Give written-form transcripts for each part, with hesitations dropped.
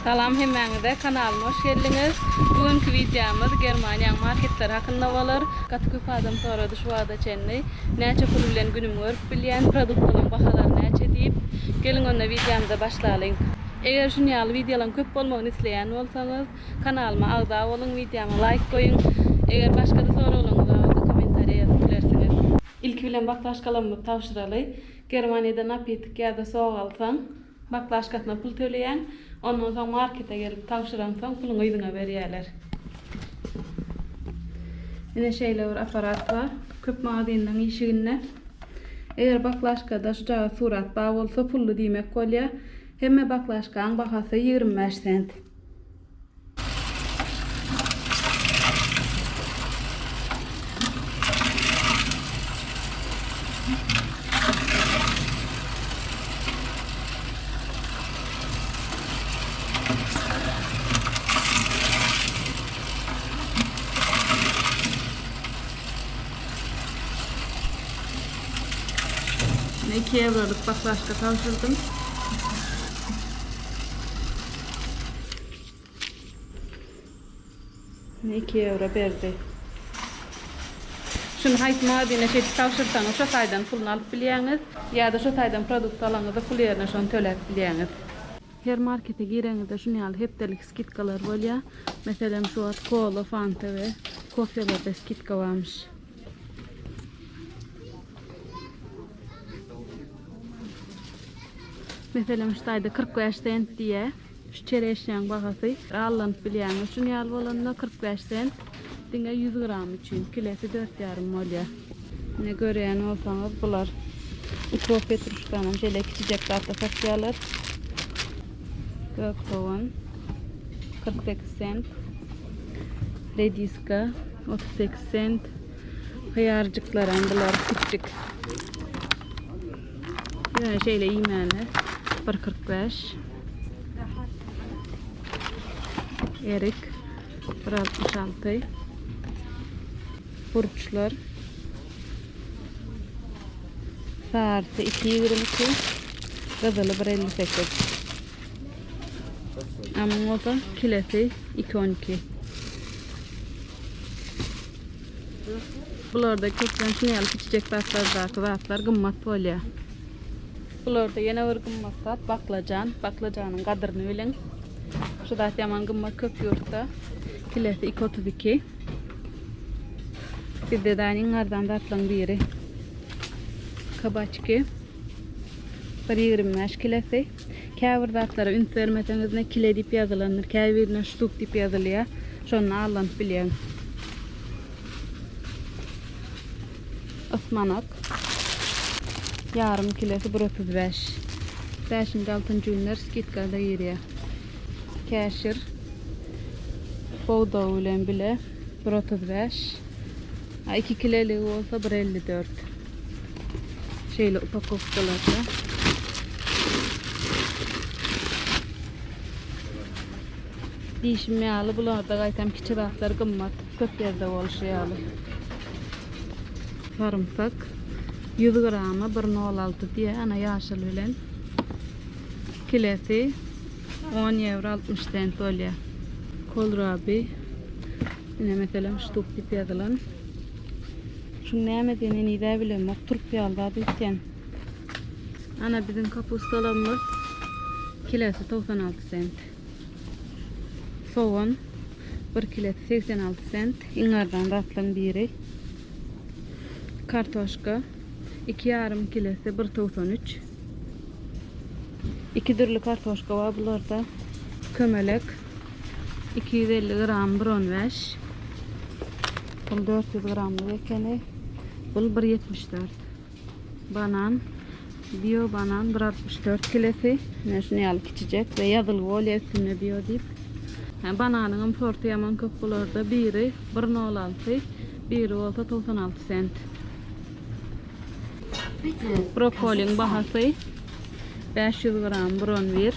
Salam hemmeňize kanalyma hoş geldiniz. Bugünkü videomuz Germaniýa marketleri hakynda bolar. Gatkyp adam sorady şu wada çenli. Näçe pul bilen günüm görüp bilýän produktlaryň bahalary näçe diýip gelin onda videomyza başlaýyn. Eger şu ýaly videolaryň köp bolmagyny isleýän bolsaňyz kanalyma agda bolun, videoma like goýun. Eger başga da soragylaryňyz bolsa kommentariýa ýazyp bilersiňiz. İlk bilen baklaşkalamy tawşyraly. Germaniýada napitik ýa-da soğuk alsaň baklaşkatyna pul töleýän. Ondan soň markete gelip tawşyransaň puluny öýdüňe berýärler. Ine şeýle bir aparat var. Köp magazynlaryň işiginde. Eger baklaşkada şu jaga surat bar bolsa pullu diýmek bolýar. Hemme baklaşkaň bahasy 25 sent. €2 euroluk baklaşka tawşyrdım. €2 berdi. Şunu haýt magazine şeýle tawşyrsaňyz şo taýdan pulunu alyp bilýäňiz, ýa-da şo taýdan produkt alaňyzda pul ýerine şonu töläp bilýäňiz. Her markete gireňizde şunu ýaly hepdelik skitkalar bolýar. Meselem şu wagt kola, fanta we kofelerde skitka barmyş. Mesela şu taýda 45 sent diye şu çereşýän bahasy alanyp bilýän üçin ýaly bolanda 45 sent. Diňe 100 gram üçin kilesi 4,5 bolýar. Ne görýän bolsaňyz bular ukrop petruşkanam şeýle kiçijek tarta satýarlar. Gök soğan 48 sent. Rediska 38 sent. Hıyarcıklaram bular küçük. Ýa şeýle iýmänler 1,45. Erik 1,66. Burçlar sartı 2,22. Gazalı 1,58. Ammoza kilesi 2,12. Bularda köpden şunu ýaly kiçijek zatlar gymmat bolýar. Bularda ýene bir gymmat zat baklajan. Baklajanyň gadyryny bilen. Şu da ýaman gymmat köp ýurtda. Kilesi 2,32. Bir de daýnyň ardan zatlaryň biri. Kabaçki 1,25 kilesi. Käbir zatlara üns bermeseňizne kile diýip ýazylanýar. Käbirine ştuk diýip ýazylýar. Şonu alanyp bilýän. Osmanak yarım kilesi 1,35. 5-6 günler skitkada ýerýär. Käşir bowda bilen bile 1,35. 2 kilolik bolsa 1,54. Şeýle upakowkalarda. Diýişim bularda gaýtam kiçiraklar gymmat köp ýerde bolýar. Sarımsak 100 grama 1,06 diye ana ýaşyl bilen kilesi 10,60 sent bolýar. Kohlrabi ine meselem ştuk diýip ýazylan. Şu näme diýeni ide bilen turp ýalda bitýän. Ana bizim kapustalarymyz kilesi 96 sent. Soğan 1 kilesi 86 sent. Iňardan datlaryň biri. Kartoşka 2,5 kilesi 1,93. 2 türlü kartoşka var bularda. Kömelek 250 gram 1,15. Bu 400 gramlı ekeni. Bu 1,74. Banan bio banan 1,64 kilesi. Ne şunu ýaly kiçijek we ýazyl bolýar üstüne bio diýip. Bananyň sorty ýaman köp bularda. Biri 1,06, biri bolsa 96 sent. Brokoliň bahasy 500 gram 1,11.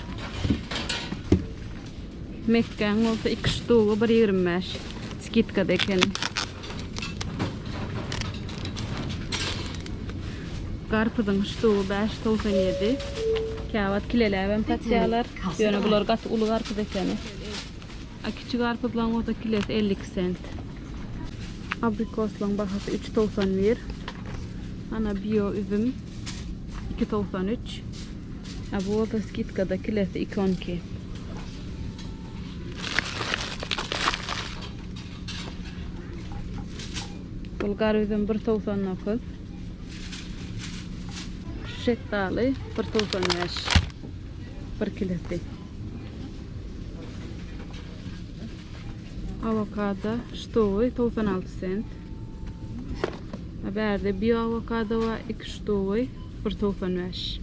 Mekkäň bolsa 2 ştugy 1,25. Skitkada ekeni. Garpıdın ştuğu 5.97. Kağıt kileler patyalar. Yöne bular gat ulu garpıd ekeni. Kiçik garpıdlan o da kilesi 50 cent. Abrikoslan bahası 3.91. Ana bio üzüm 2.93. Bu da skitkada kilesi 2.12. Bulgar üzüm 1.99. Şeftali 1.95. 1 kilesi. Avokado ştuğu 96 cent. Berde bio avokado var 2 ştuğu 1.95.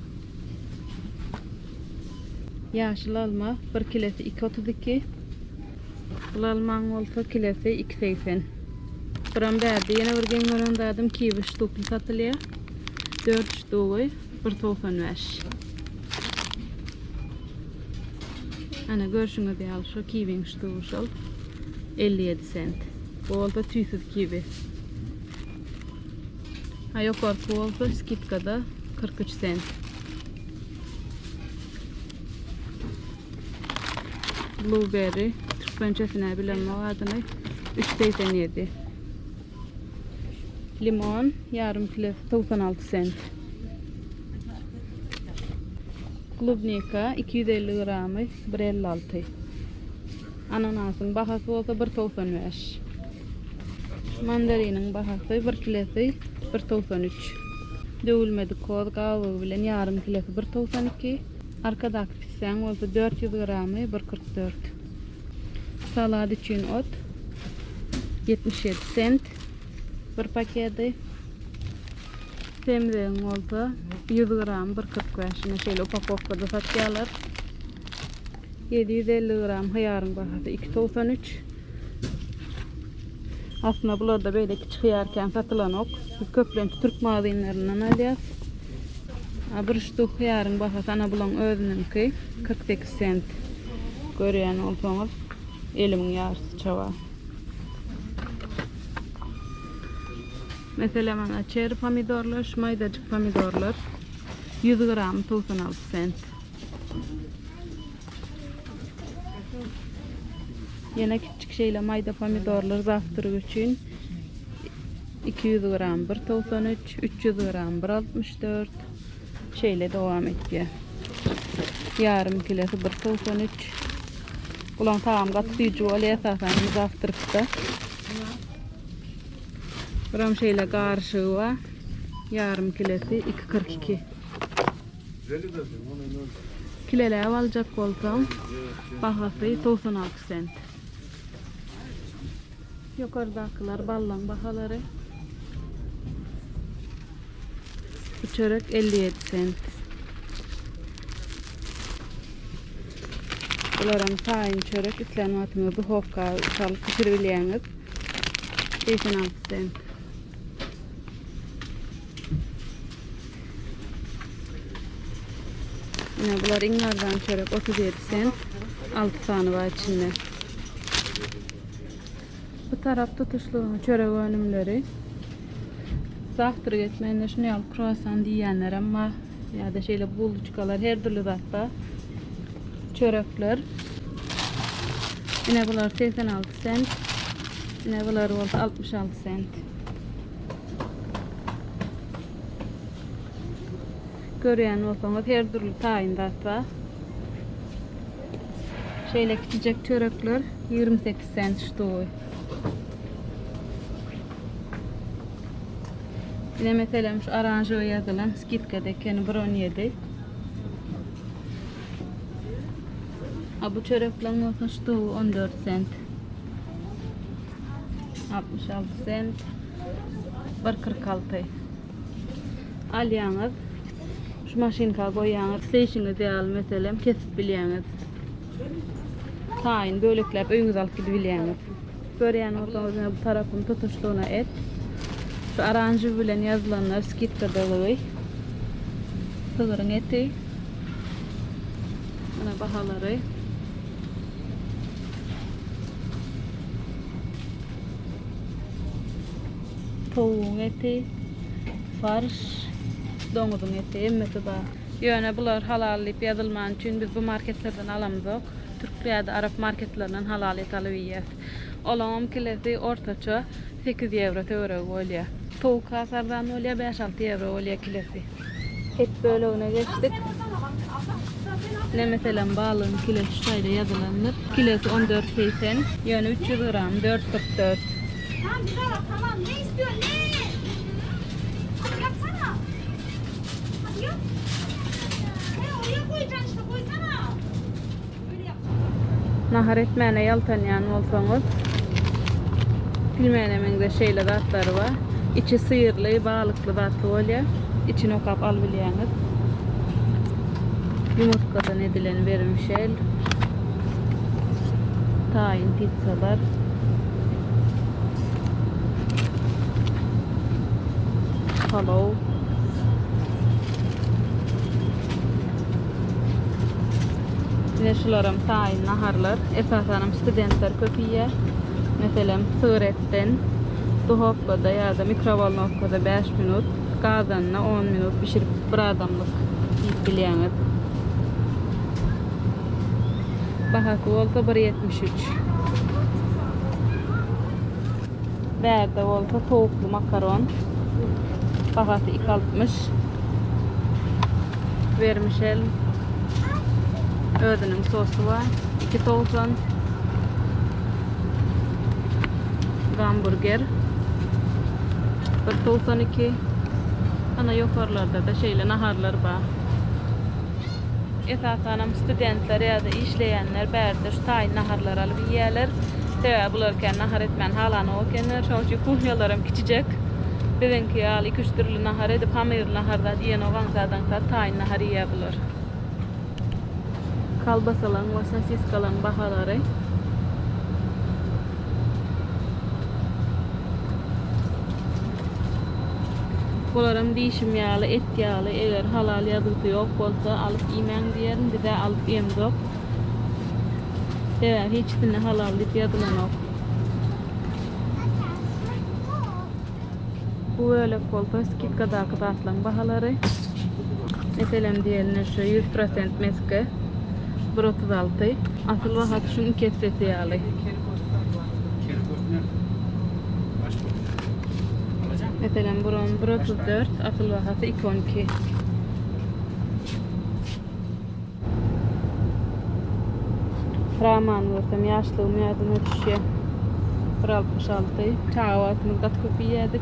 Yaşıl alma 1 kilesi 2.32. Bu alman olsa kilesi 2.80. Buram berde yine bir gengeron dadım kiwi ştuğu satılıyor. 4 ştuğu 1.95. Ana görüşünü de al şu kiwin ştuğu şol 57 cent. Bu olsa tüysüz kiwi. Yukarı olsa skitkada 43 cent. Blueberry Türk pençesine bilen adını 3.87. Limon yarım kilosu 96 cent. Klubnika 250 gramı 1.56. Ananasın bahası olsa 1.95. Mandarinin bahası 1 kilosu 1.93. Dövülmedi kod kahve bilen yarım kilosu 1.92. Arkadaki pisten olsa 400 gramı 1.44. Salad için ot 77 cent. Bir paketi. Semreğin olsa 100 gram 1.45. Şöyle upakovkada satıyorlar. 750 gram hıyarın bahası 2.93. Aslında bunlar da böyle küçük hıyarken satılan ok. Biz köplenci Türk mağazinlerinden alıyoruz. Bir ştuk hıyarın bahası ana bulan özününki 48 cent. Görüyen olsanız elimin yarısı çava. Mesela bana çeri pomidorlar, şmaydacık pomidorlar 100 gram 96 cent. Yine küçük şeyle mayda pomidorlar zaftırı için 200 gram 1.93, 300 gram 1.64 şeyle devam ediyor. Yarım kilosu 1.93. Ulan tamam katlayıcı oluyor esasen zaftırıkta. Buram şeyle karşı var. Yarım kilosu 2.42. Kileler alacak olsam bahası 96 cent. Yukarıdakiler ballan bahaları. Bu çörek 57 cent. Bunların tayin çörek ütlen atımı bu hofka çalıp pişiribiliyeniz 86 cent. Yine bunlar ingardan çörek 37 cent. 6 tane var içinde. Bu taraf tutuşluğunu çörek önümleri. Zaftır etmeyenler şunu al kruvasan diyenler ama ya da şeyle buluşkalar her türlü zatta çörekler. Yine bunlar 86 cent. Yine bunlar olsa 66 cent. Göreyen olsanız her türlü tayin zatta. Şeyle küçücek çörekler 28 cent ştuğu. Yine mesela şu aranjı yazılan skitkadaki bronyedi. Bu çöreklerin olsa ştuğu 14 cent. 66 cent. 1.46. Alyanız. Şu maşinka koyanız. Station'ı değil mesela kesip bilyanız. Tayin bölükler öğünüz alıp gidebilyanız. Göreyen olsanız bu tarafın tutuştuğuna et. Şu aranjı bilen yazılanlar skitkadalığı. Sığırın eti. Buna bahaları. Tavuğun eti. Farş domuzun eti, emmeti da. Ýöne bular halallyp ýazylman üçin biz bu marketlerden alamyzok. Türkiýede Arap marketlerinden halal et alyp ýýýäs. Olam kilesi ortaça 8 euro töwereg bolýar. Towuk hasardan bolýar 5-6 euro bolýar kilesi. Et bölügüne geçdik. Ne meselen balığın kilosu şöyle yazılanır. Kilosu 14.80. Yani 300 gram 4.44. Tamam güzel bak, tamam. Ne istiyorsun? Ne? Hadi yapsana. Hadi yap. Oraya koyacaksın işte, koysana. Böyle yap. Nahar etmeyene yaltanyan olsanız bilmeyenemende şeyle datları var. İçi sıyırlı, balıklı datı oluyor. İçine o kap albilýäňiz. Yumurtkadan edilen vermişel. Tayin pizzalar. Palov. Yine şularım tayin naharlar. Esasanım studentler köp ýýär. Meselem sığır etten duhovkada ya da mikrovolnovkada 5 minut, gazanna 10 minut pişirip bir adamlık yiyip bilýäňiz. Bahasy bolsa 1.73. Bärde bolsa towuklu makaron. Bahasy 2.60. Vermişel özünün sosu var. 2.90. Hamburger 1.92. Ana yukarılarda da şeyle naharlar var. Esasanam studentler ya da işleyenler bärde şu tayin naharlar alıp ýýärler. Täze bularken nahar etmän halany okenler. Şoň üçin kuhnyalarym kiçijek. Bizinki ýaly 2-3 türlü nahar edip hamyr naharda diýen ogan zadan tayin nahar ýýär bular. Kalbasalan we sosiskalan bahalary. Bularım dişim ýaly, et ýaly, eger halal ýazygy ýok bolsa alyp ýemäň diýerim, bize alyp ýemzok. Eger hiçbirine halal diýip ýazylanok. Bu öyle bolsa skidkadaky datlaň bahalary. Meselem diýeline şu 100% meske 1.36. Asyl wahat şuň kesreti ýaly. Mesela buranın 1.34, asıl vakası 2.12. Raman görsem yaşlığım yardım ötüşüyor. 1.66. Çağavatımız kat köpü yedik.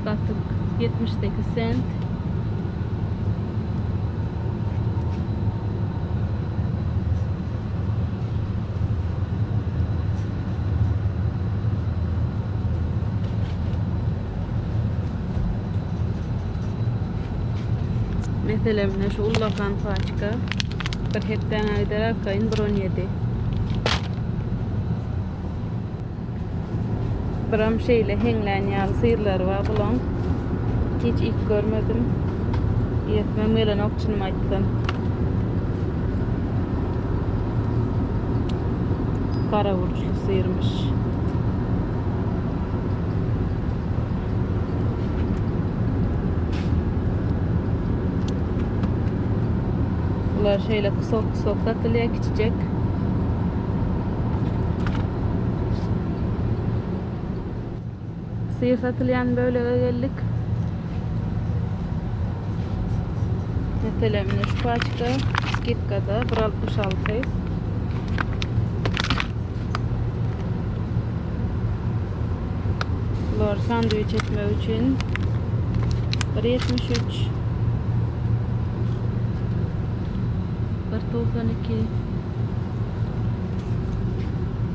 Kattık 78 cent. Mesela şu ullakan paçka bir hepten aydarak kayın 1.17. Buram şeyle henglen ýaly sıyırlar var bulan. Hiç ilk görmedim. Yetmem gelen okçunum ayttan. Kara vurçlu sıyırmış. Bunlar şeyle kısok tatlıya küçücek. Sıyır satılyan böyle geldik. Mesela şu paçka skidkada 1.66. Bunlar sandviç etme için 1.73. 1.92.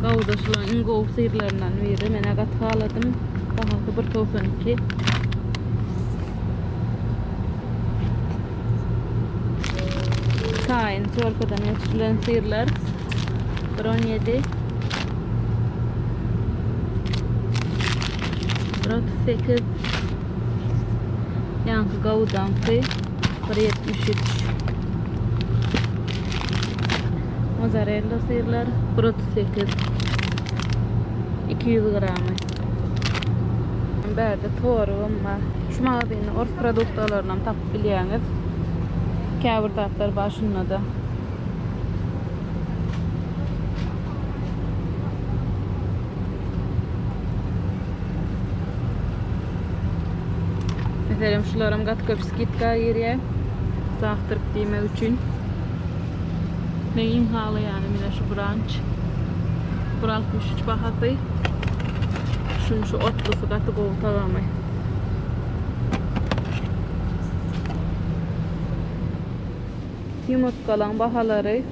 Gavdaşılan ingov sıyırlarından biri. Mene katfaladım. Bahası 1.92. Tayin sorkadan yetiştirilen sıyırlar 1.17. 1.38. Yankı gavdankı 1.73. Mozzarella sıyırlar 1.38. 200 gramı. berde torum var. Şu magazini orta produktlarından tapıp bilýäňiz. Käbir tatlar başynda da. Mesela şularam gat köpskitka ýerýär. Zahtyryk diýmek üçin. Neyim haly yani mine şu branch. 163 bahasy. Şu otlusy gaty gowy tagamy. Yumurtkalan bahalary.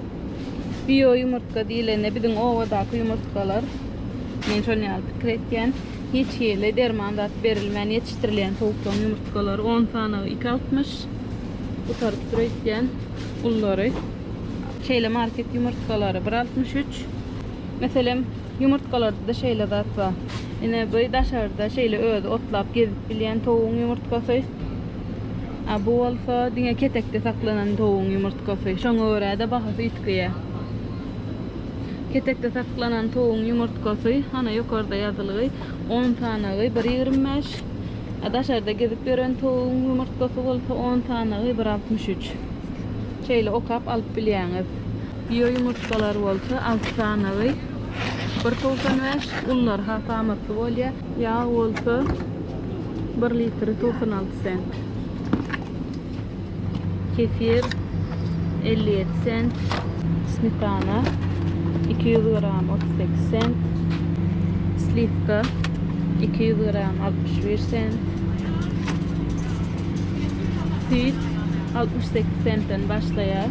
Bio yumurtka diýilende biziň owadaky yumurtkalar. Men şonu ýazyp kiretgen. Hiç ýerle dermandat berilmän ýetişdirilen towukdan yumurtkalar 10 tanagy 2.60. Bu tarıp durýan ullary. Şeýle market yumurtkalary 1.63. Meselem yumurtkalarda da şeýle zat bar. Ine bu daşarda şeýle öýde otlap gezip bilýän towugyň yumurtkasy. Bu bolsa diňe ketekde saklanan tovugyň yumurtkasy. Şoňa görä de bahasy ýetkiýär. Ketekde saklanan tovugyň yumurtkasy hana ýokarda ýazylygy 10 tanagy 1.25. Daşarda gezip gören tovugyň yumurtkasy bolsa 10 tanagy 1.63. Şeýle okap alyp bilýäňiz. Bio yumurtkalar bolsa 6 tanagy 1.95. Ullar hasamatly bolýar. Ýa bolsa 1 litri 96 sent. Kefir 57 sent. Smetana 200 gram 38 sent. Slivka 200 gram 61 sent. Süt 68 centten başlaýar.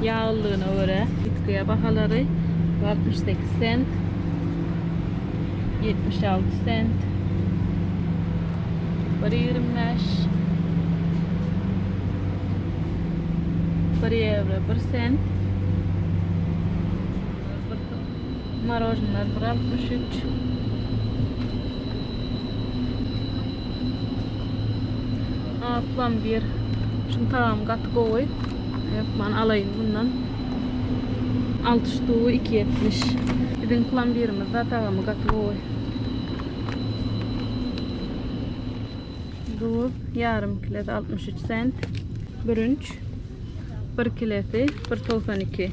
Yağlygyna görä bitkiýe bahalary 68 cent, 76 cent, 1.25, 1 euro 1 cent. Marojnalar 1.63. Plombier. Şunu tamam gaty gowy. Ben alayım bundan. 6 ştuğu 2.70. Bizim plambirimiz da tamamı gaty gowy. Bu yarım kiloda 63 cent. Bürünç 1 kilosi 1.92.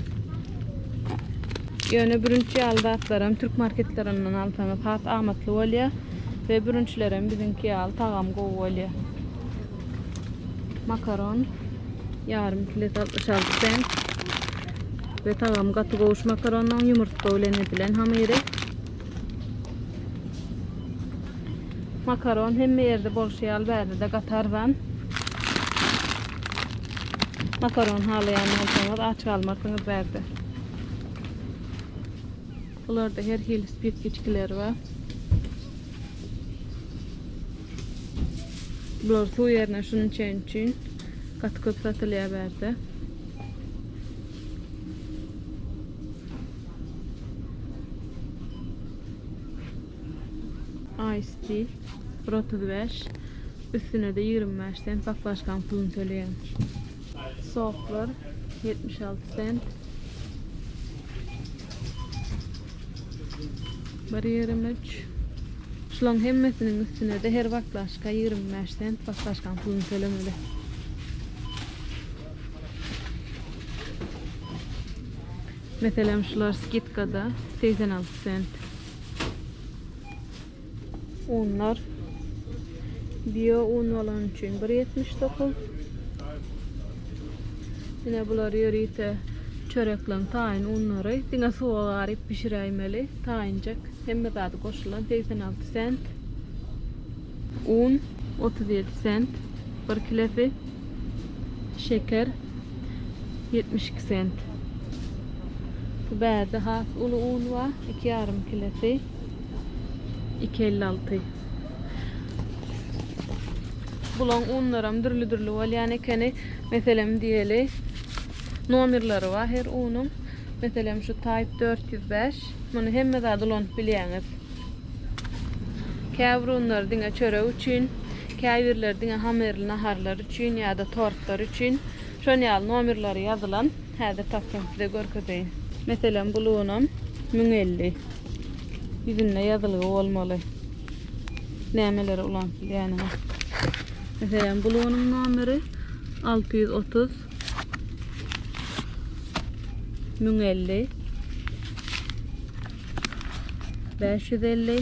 Ýöne bürünç ýaldatlaram Türk marketlerinden alsaňyz hat amatly bolýar we bürünçlerim biziňki ýal tagam gowy bolýar. Makaron yarım kilo 66 cent ve tagam gaty gowy makarondan yumurtka bilen edilen hamyry. Makaron hemme ýerde bolşýal bärde de gatardan. Makaron halayan alsaňyz aç galmarsyňyz bärde. Bularda her hil spit kiçkiler var. Bular su yerine şunun için gaty köp satylýar bärde. Ice tea 1.35, üstüne de 25 cent baklaşkan pulun töleýän. Soflar 76 cent. 1.23. Şulan hemmesinin üstüne de her baklaşka 25 cent baklaşkan pulun tölemeli. Mesela şular skitkada 86 cent. Unlar bio un olan için 1.79. Yine bular yerite çöreklen tayin unları dine soğuğa garip pişireyimeli tayincek hem de tadı koşulan 86 cent. Un 37 cent 1 kilofi. Şeker 72 cent. Bu bärde has ulu un var 2,5 kilofi 2.56. Bulan unlaram dürlü bolýan ekeni meselem diýeli nomerleri var her unum. Meselem şu Type 405. Bunu hemme zady ulanyp bilýäňiz. Käbir unlar diňe çörek üçin, käbirler diňe hamerli naharlar üçin ýa-da tortlar üçin şonu ýaly nomerleri ýazylan. Häzir tapsam size görkezeyim. Meselem bulunum 1050. Bizimle ýazylygy bolmaly. nämeleri ulan yani. Mesela bulunun numara 630 1050 550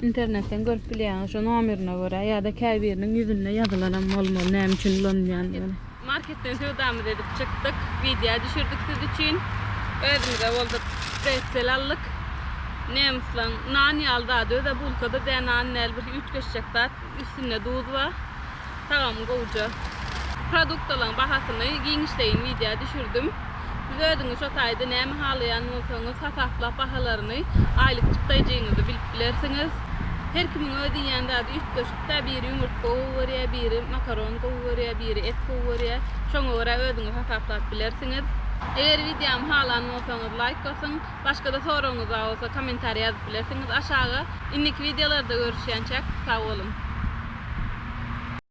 internetten görüp bilen şu numarına göre ya da kabirinin yüzünde yazılan mol näme için ulanýan yani. Marketten sövdamı edip çıktık, video düşürdük siz için. Özümüze oldu pretzel aldık. Nemslan nani aldı adı da bulkada da nani bir 3 kaşık üstüne tuz var. Tamam goca. Produkt olan bahasını giyinişleyin video düşürdüm. Siz ödünüz o tayda näme halayan olsanız hatafla bahalarını aylık tutacağınızı bilip bilersiniz. Her kimin ödeyen de 3 kaşıkta biri yumurta kovuyor, biri makaron kovuyor, biri et kovuyor. Şoňa göre ödünüz hatafla bilersiniz. Eğer videom halan olsanız like basın, başka da sorunuz olsa komentar yazıp bilersiniz aşağı. İnniki videolarda görüşýänçek sağ olun.